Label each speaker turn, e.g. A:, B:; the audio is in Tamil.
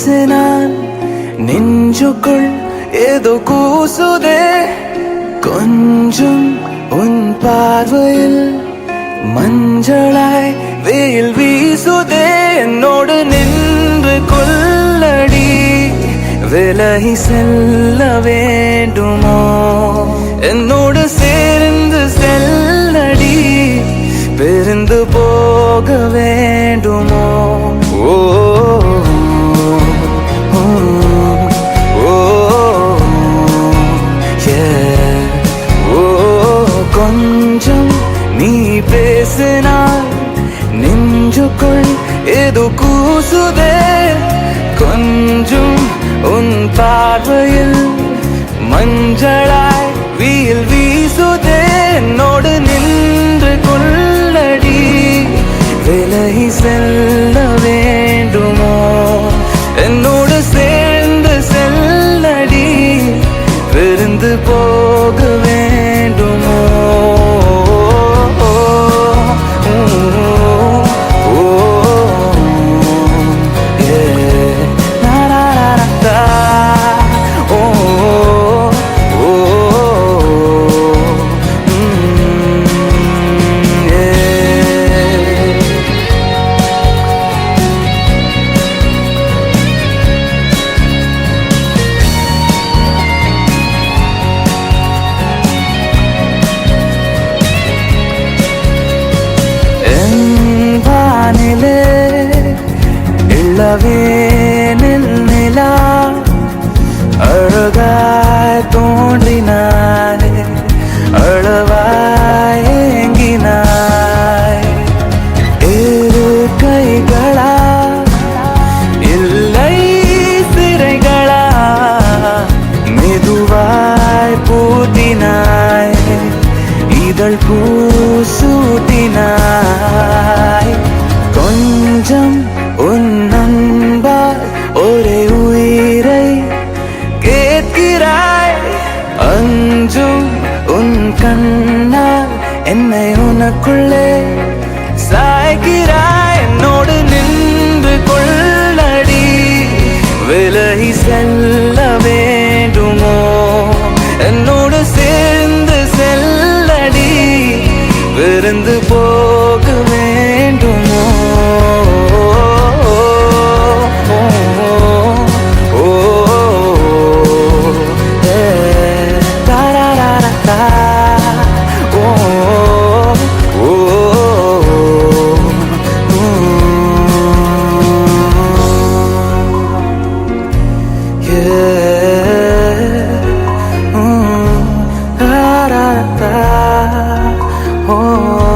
A: பேசினான் நெஞ்சுக்குள் ஏதோ கூசுதே கொஞ்சம் உன் பார்வையில் மஞ்சளாய் வெயில் வீசுதே என்னோடு நின்று கொள்ளடி விலகி செல்ல வேண்டுமோ என்னோடு சேர்ந்து செல்லடி பிரிந்து போக வேண்டுமோ ஓ கொஞ்சம் நீ பேசினாய் நெஞ்சுக்குள் ஏதோ கூசுதே கொஞ்சம் உன் பார்வையில் மஞ்சளாய் வீல் வீசுதே என்னோடு நின்று கொள்ளடி விலகி செல்ல வேண்டுமோ என்னோடு சேர்ந்து செல்லடி விருந்து போக வேண்டுமோ வேனில் நிலா அழகாய் தோன்றினாய் அழவாய் ஏங்கினாய் இரு கைகளா இல்லை சிறைகளா மெதுவாய் பூத்தினாய் இதழ் பூசூட்டினாய் கொஞ்சம் உன் அன்பால் ஒரே உயிரை கேட்கிறாய் அஞ்சும் உன் கண்ணால் என்னை உனக்குள்ளே சாய்கிறாய் என்னோடு நின்று கொள்ளடி விலகி செல்ல வேண்டுமோ என்னோடு சேர்ந்து செல்லடி விருந்து போக வேண்டுமோ Oh